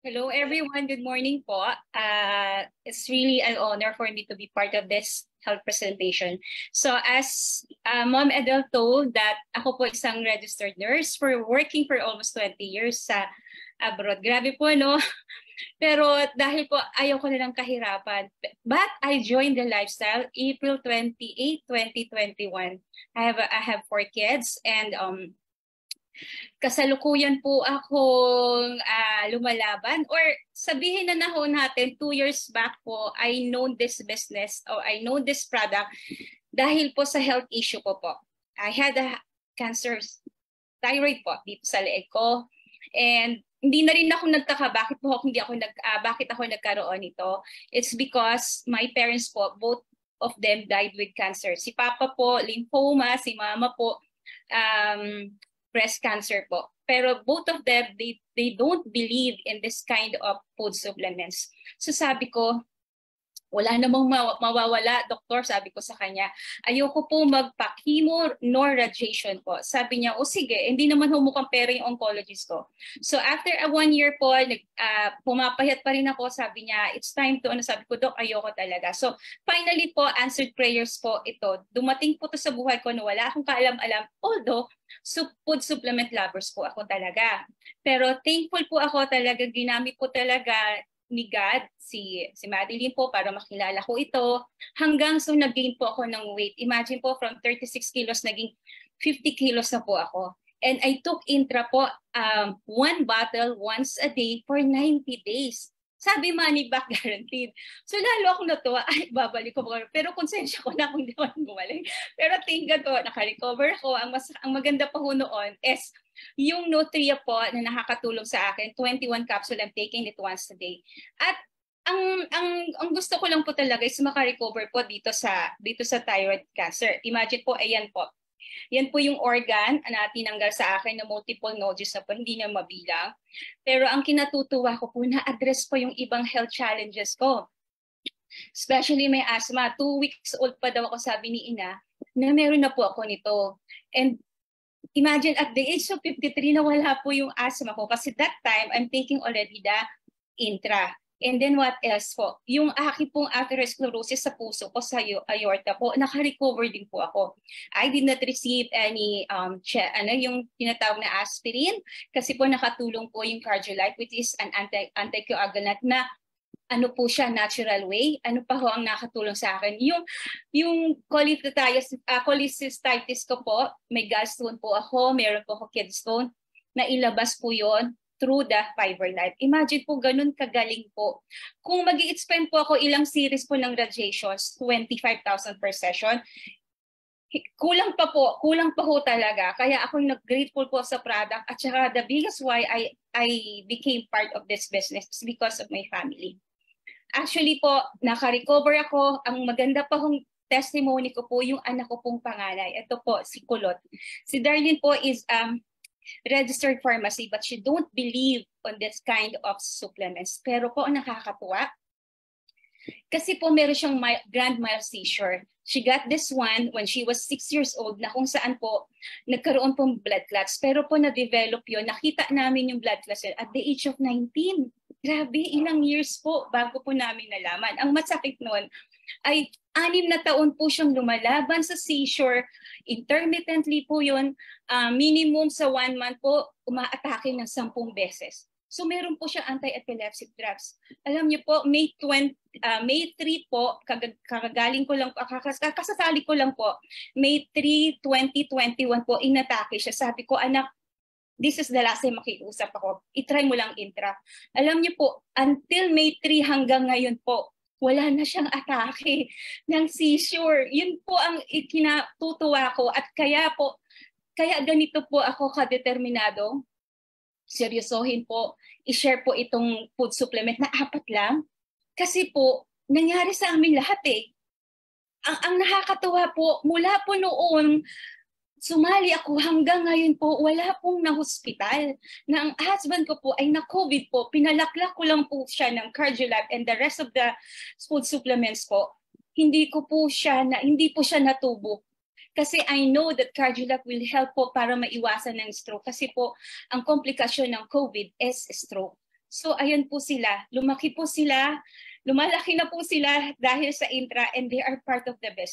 Hello everyone, good morning po. It's really an honor for me to be part of this health presentation. So as Mom Edel told that ako po isang registered nurse for working for almost 20 years sa abroad. Grabe po, no? Pero dahil po ayaw ko nilang kahirapan. But I joined the lifestyle April 28, 2021. I have 4 kids and kasalukuyan po akong lumalaban or sabihin na ho natin 2 years back po I know this business or I know this product dahil po sa health issue ko po. I had a cancer thyroid po dito sa leeg ko and hindi na rin ako nagtaka bakit ako nagkaroon nito. It's because my parents po, both of them died with cancer. Si Papa po, lymphoma, si Mama po, breast cancer po. Pero both of them, they don't believe in this kind of food supplements. So sabi ko, wala namang mawawala, doktor, sabi ko sa kanya. Ayoko po magpa-chemo nor radiation po. Sabi niya, o sige, hindi naman mukhang pera yung oncologist ko. So after a 1 year po, pumapayat pa rin ako, sabi niya, it's time to, sabi ko, Dok, ayoko talaga. So finally po, answered prayers po ito. Dumating po to sa buhay ko na wala akong kaalam-alam, although food supplement lovers po ako talaga. Pero thankful po ako talaga, ginamit po talaga ni God, si Madeline po para makilala ko ito. Hanggang so nag-gain po ako ng weight. Imagine po from 36 kilos naging 50 kilos na po ako. And I took Intra po 1 bottle once a day for 90 days. Sabi money back guaranteed. So lalo ako natuwa, ay babalik ko. Pero konsensya ko na kung di man bumalik. Pero thank God po, naka-recover ako. Ang maganda pa ho noon is yung Nutria po na nakakatulong sa akin, 21 capsule, I'm taking it once a day. At ang gusto ko lang po talaga is maka-recover po dito sa thyroid cancer. Imagine po, ayan po. Yan po yung organ na tinanggal sa akin na multiple nodules na po, hindi na mabilang. Pero ang kinatutuwa ko po, na-address po yung ibang health challenges ko. Especially may asthma. 2 weeks old pa daw ako, sabi ni Ina, na meron na po ako nito. And imagine at the age of 53 na wala po yung asthma ko kasi that time I'm taking already the Intra. And then what else po? Yung aking pong atherosclerosis sa puso ko, sa aorta po, naka-recover din po ako. I did not receive any yung tinatawag na aspirin kasi po nakatulong po yung Cardiolite, which is an anticoagulant na po siya, natural way. Ano pa ho ang nakatulong sa akin? Yung cholecystitis ko po, may gallstone po ako, meron po ako kidney stone, na ilabas po yon through the Fiber Life. Imagine po, ganun kagaling po. Kung mag-i-spend po ako ilang series po ng radiations, 25,000 per session, kulang pa ho talaga. Kaya ako nag-grateful po sa product at saka the biggest why I became part of this business is because of my family. Actually po, naka-recover ako. Ang maganda pa hong testimony ko po, yung anak ko pong panganay. Ito po, si Kulot. Si Darlene po is registered pharmacy but she don't believe on this kind of supplements. Pero po, nakakatuwa. Kasi po meron siyang grand mal seizure. She got this one when she was 6 years old na kung saan po nagkaroon pong blood clots. Pero po na-develop yun. Nakita namin yung blood clots at the age of 19. Grabe, ilang years po bago po namin nalaman. Ang masakit noon ay 6 na taon po siyang lumalaban sa seizure. Intermittently po yun. Minimum sa 1 month po, umaatake ng 10 beses. So meron po siya anti-epileptic drugs. Alam niyo po, May 3 po, kakagaling ko lang, kakasasali ko lang po, May 3, 2021 po, inatake siya. Sabi ko, anak, this is the last time makiusap ako. I-try mo lang Intra. Alam niyo po, until May 3 hanggang ngayon po, wala na siyang atake ng seizure. Yun po ang ikinatutuwa ko at kaya ganito po ako kadeterminado. Seryosohin po, i-share po itong food supplement na 4 lang. Kasi po, nangyari sa amin lahat eh. Ang nakakatuwa po, mula po noon, sumali ako hanggang ngayon po, wala pong na-hospital. Na ang husband ko po ay na-COVID po, pinalaklak ko lang po siya ng Cardiolite and the rest of the food supplements po. Hindi po siya natubo. Kasi I know that Cardiolite will help po para maiwasan ng stroke. Kasi po, ang komplikasyon ng COVID is stroke. So ayan po sila, lumaki po sila, lumalaki na po sila dahil sa Intra and they are part of the business.